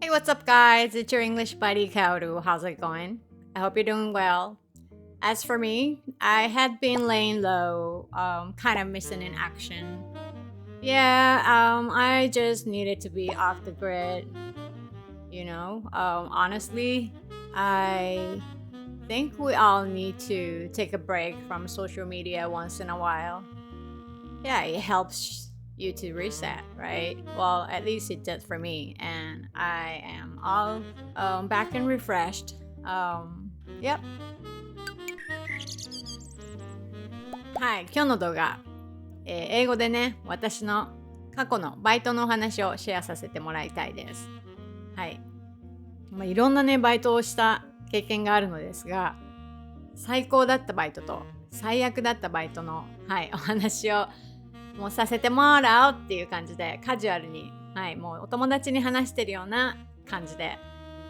Hey, what's up, guys? It's your English buddy, Kaoru. How's it going? I hope you're doing well. As for me, I had been laying low, kind of missing in action. I just needed to be off the grid. Honestly, I think we all need to take a break from social media once in a while. Yeah, it helps you to reset, right? Well, at least it did for me, and I am all back and refreshed. Yep. はい、今日の動画、英語でね、私の過去のバイトのお話をシェアさせてもらいたいです。はい。いろんなね、バイトをした経験があるのですが、最高だったバイトと最悪だったバイトの、お話をもうさせてもらおうっていう感じでカジュアルに、もうお友達に話してるような感じで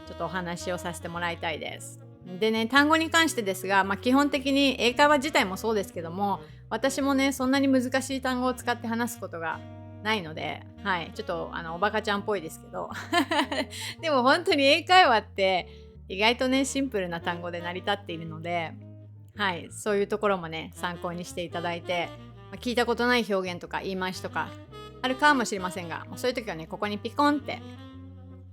ちょっとお話をさせてもらいたいです。でね、単語に関してですが、基本的に英会話自体もそうですけども、私もねそんなに難しい単語を使って話すことがないので、ちょっとおバカちゃんっぽいですけどでも本当に英会話って意外とねシンプルな単語で成り立っているので、そういうところもね参考にしていただいて、聞いたことない表現とか言い回しとかあるかもしれませんが、そういう時はねここにピコンって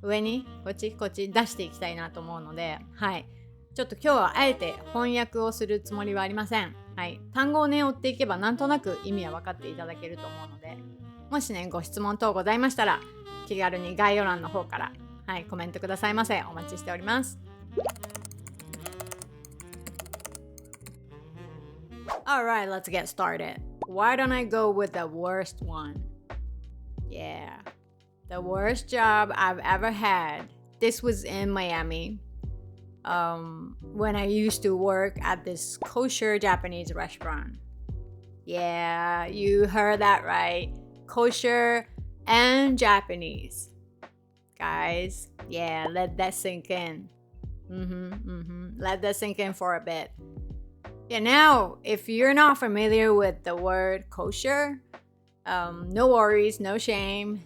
上にこっち出していきたいなと思うので、ちょっと今日はあえて翻訳をするつもりはありません。単語をね追っていけばなんとなく意味は分かっていただけると思うので、もしねご質問等ございましたら気軽に概要欄の方から、コメントくださいませ。お待ちしております。Alright, let's get started. Why don't I go with the worst one? Yeah, the worst job I've ever had. This was in Miami. When I used to work at this kosher Japanese restaurant. Yeah, you heard that right. Kosher and Japanese. Guys, yeah, let that sink in. Let that sink in for a bit. Yeah, now, if you're not familiar with the word kosher, no worries, no shame.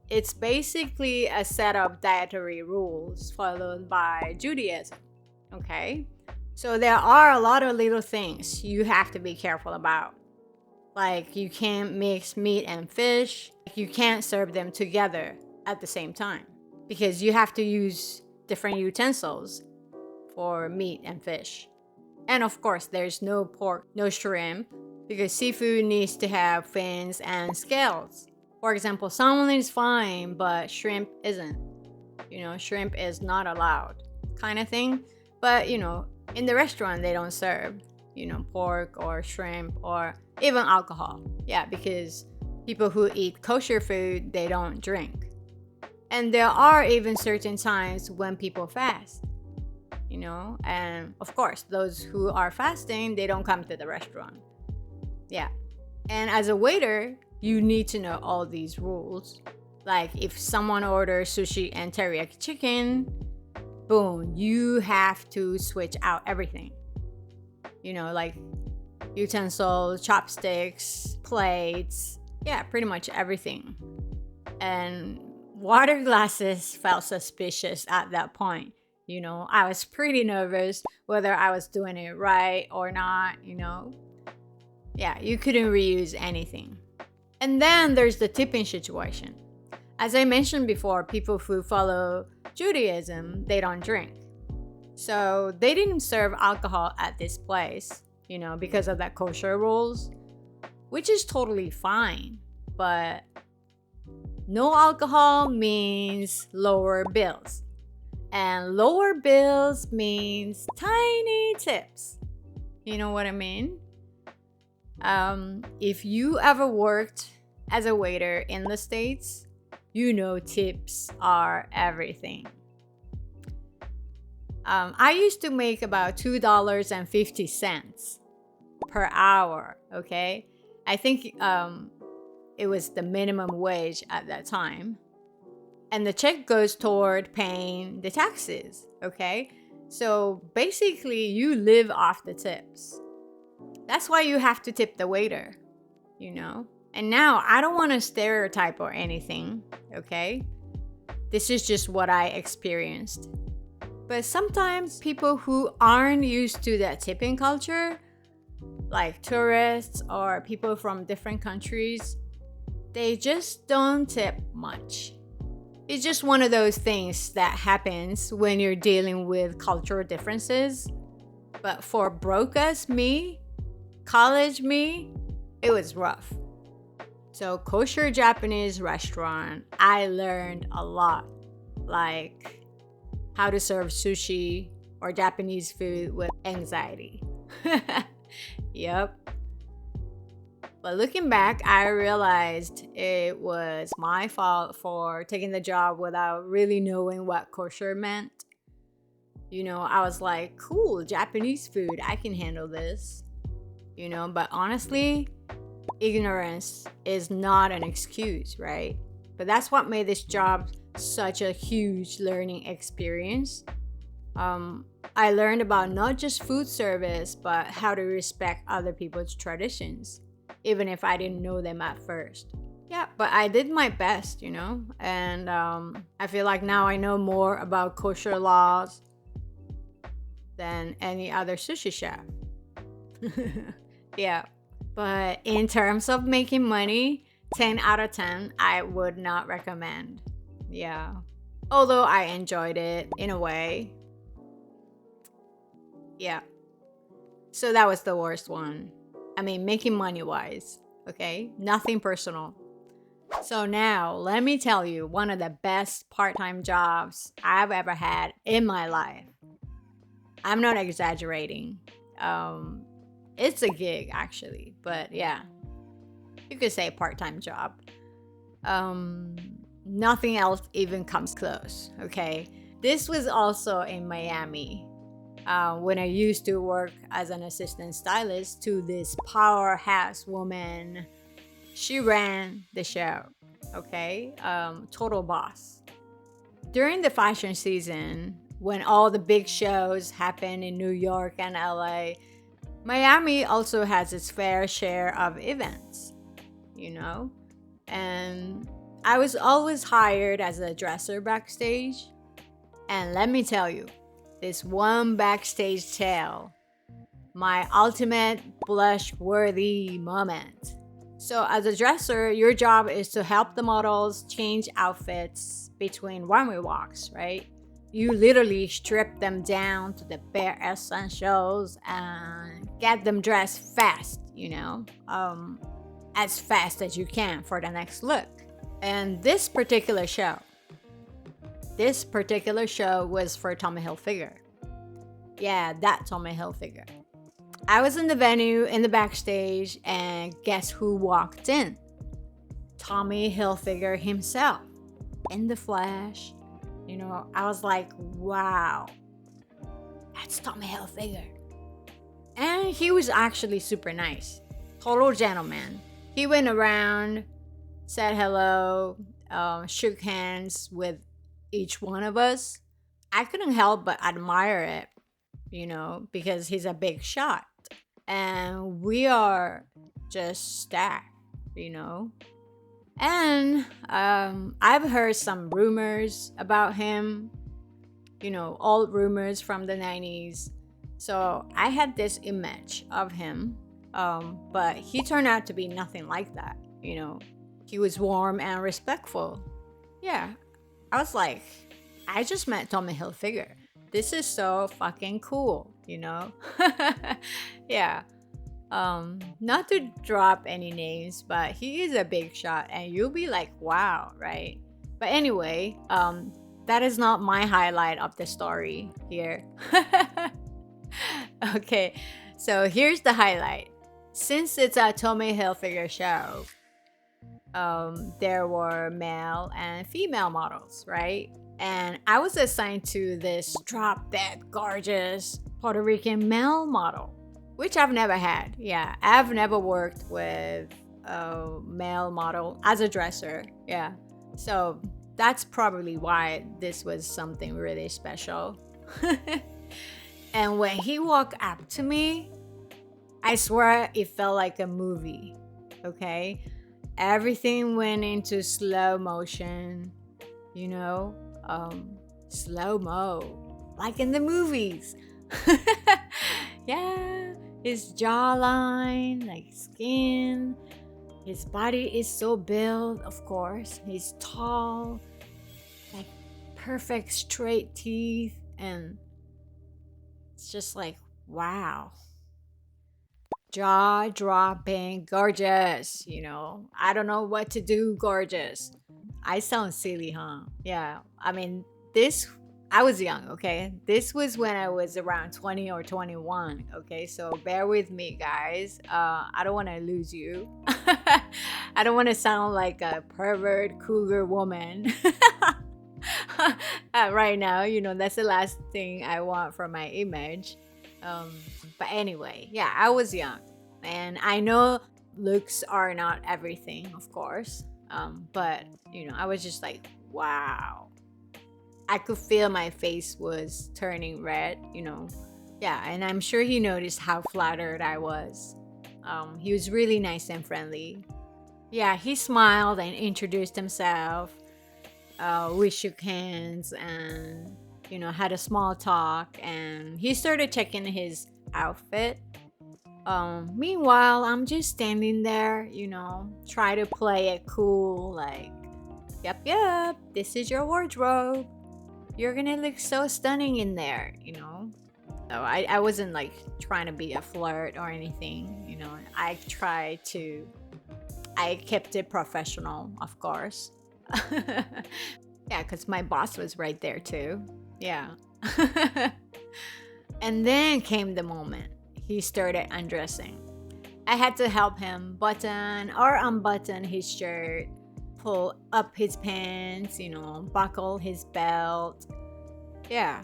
It's basically a set of dietary rules followed by Judaism. Okay? So there are a lot of little things you have to be careful about. Like you can't mix meat and fish. You can't serve them together at the same time because you have to use different utensils for meat and fish. And of course, there's no pork, no shrimp, because seafood needs to have fins and scales. For example, salmon is fine, but shrimp isn't. Shrimp is not allowed, kind of thing. But, in the restaurant, they don't serve, pork or shrimp or even alcohol. Yeah, because people who eat kosher food, they don't drink. And there are even certain times when people fast. And of course, those who are fasting, they don't come to the restaurant. Yeah. And as a waiter, you need to know all these rules. Like if someone orders sushi and teriyaki chicken, boom, you have to switch out everything. Like utensils, chopsticks, plates, pretty much everything. And water glasses felt suspicious at that point. I was pretty nervous whether I was doing it right or not, Yeah, you couldn't reuse anything. And then there's the tipping situation. As I mentioned before, people who follow Judaism, they don't drink. So they didn't serve alcohol at this place, because of that kosher rules, which is totally fine. But no alcohol means lower bills. And lower bills means tiny tips. You know what I mean? If you ever worked as a waiter in the States, tips are everything. I used to make about $2.50 per hour, okay? I think it was the minimum wage at that time. And the check goes toward paying the taxes, okay? So basically, you live off the tips. That's why you have to tip the waiter, And now, I don't want to stereotype or anything, okay? This is just what I experienced. But sometimes people who aren't used to that tipping culture, like tourists or people from different countries, they just don't tip much. It's just one of those things that happens when you're dealing with cultural differences. But for broke as me, college me, it was rough. So kosher Japanese restaurant, I learned a lot, like how to serve sushi or Japanese food with anxiety. Yep. But looking back, I realized it was my fault for taking the job without really knowing what kosher meant. I was like, cool, Japanese food, I can handle this. But honestly, ignorance is not an excuse, right? But that's what made this job such a huge learning experience. I learned about not just food service, but how to respect other people's traditions, even if I didn't know them at first. Yeah, but I did my best, and I feel like now I know more about kosher laws than any other sushi chef. Yeah, but in terms of making money, 10 out of 10, I would not recommend. Yeah, although I enjoyed it in a way. Yeah, so that was the worst one. I mean, making money wise, okay? Nothing personal. So now, let me tell you one of the best part-time jobs I've ever had in my life. I'm not exaggerating. It's a gig actually, but yeah, you could say part-time job. Nothing else even comes close, okay? This was also in Miami. When I used to work as an assistant stylist to this powerhouse woman. She ran the show, okay? Total boss. During the fashion season, when all the big shows happen in New York and LA, Miami also has its fair share of events, And I was always hired as a dresser backstage. And let me tell you, this one backstage tale, my ultimate blush-worthy moment. So as a dresser, your job is to help the models change outfits between runway walks, right? You literally strip them down to the bare essentials and get them dressed fast, as fast as you can for the next look. And this particular show was for Tommy Hilfiger. Yeah, that Tommy Hilfiger. I was in the venue, in the backstage, and guess who walked in? Tommy Hilfiger himself, in the flesh. I was like, wow, that's Tommy Hilfiger. And he was actually super nice. Total gentleman. He went around, said hello, shook hands with each one of us. I couldn't help but admire it, because he's a big shot. And we are just stacked, And I've heard some rumors about him, old rumers from the 90s. So I had this image of him, but he turned out to be nothing like that, He was warm and respectful. Yeah, I was like, I just met Tommy Hilfiger. This is so fucking cool, Yeah. Not to drop any names, but he is a big shot and you'll be like, wow, right? But anyway, that is not my highlight of the story here. Okay, so here's the highlight. Since it's a Tommy Hilfiger show, there were male and female models, right? And I was assigned to this drop-dead gorgeous Puerto Rican male model, which I've never had. Yeah, I've never worked with a male model as a dresser. Yeah, so that's probably why this was something really special. And when he walked up to me, I swear it felt like a movie, okay? Everything went into slow motion, slow-mo, like in the movies. Yeah, his jawline, like skin, his body is so built, of course. He's tall, like perfect straight teeth, and it's just like, wow. Jaw-dropping, gorgeous, I don't know what to do, gorgeous. I sound silly, huh? Yeah, I mean, I was young, okay? This was when I was around 20 or 21, okay? So bear with me, guys. I don't want to lose you. I don't want to sound like a pervert cougar woman right now. That's the last thing I want for my image. But anyway, yeah, I was young. And I know looks are not everything, of course. But, I was just like, wow. I could feel my face was turning red, Yeah, and I'm sure he noticed how flattered I was. He was really nice and friendly. Yeah, he smiled and introduced himself. We shook hands and, had a small talk. And he started checking his outfit. Meanwhile, I'm just standing there, try to play it cool, like, yep, this is your wardrobe. You're gonna look so stunning in there, So I wasn't like trying to be a flirt or anything, I kept it professional, of course. Yeah, because my boss was right there too. Yeah. And then came the moment. He started undressing. I had to help him button or unbutton his shirt, pull up his pants, buckle his belt. Yeah,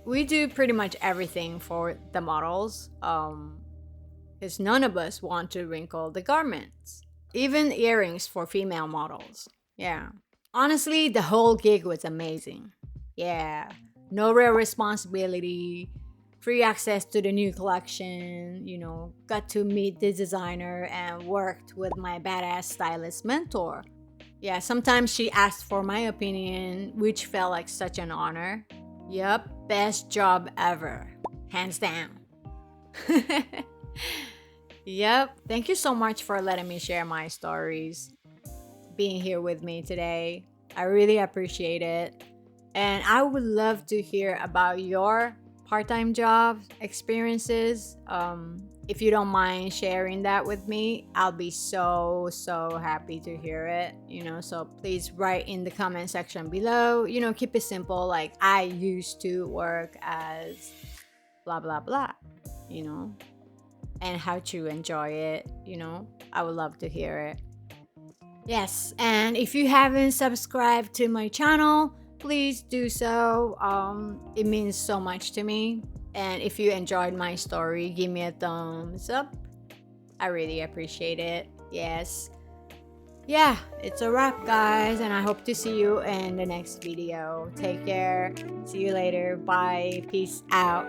we do pretty much everything for the models, because none of us want to wrinkle the garments. Even earrings for female models. Yeah. Honestly, the whole gig was amazing. Yeah, no real responsibility, free access to the new collection, got to meet the designer and worked with my badass stylist mentor. Yeah, sometimes she asked for my opinion, which felt like such an honor. Yup, best job ever. Hands down. Yep, thank you so much for letting me share my stories, being here with me today. I really appreciate it. And I would love to hear about your part-time job experiences. If you don't mind sharing that with me, I'll be so happy to hear it, so please write in the comment section below, keep it simple, like I used to work as blah blah blah, and how to enjoy it, I would love to hear it. Yes, and if you haven't subscribed to my channel, please do so. It means so much to me. And if you enjoyed my story, give me a thumbs up. I really appreciate it. Yes. Yeah, it's a wrap, guys, and I hope to see you in the next video. Take care. See you later. Bye. Peace out.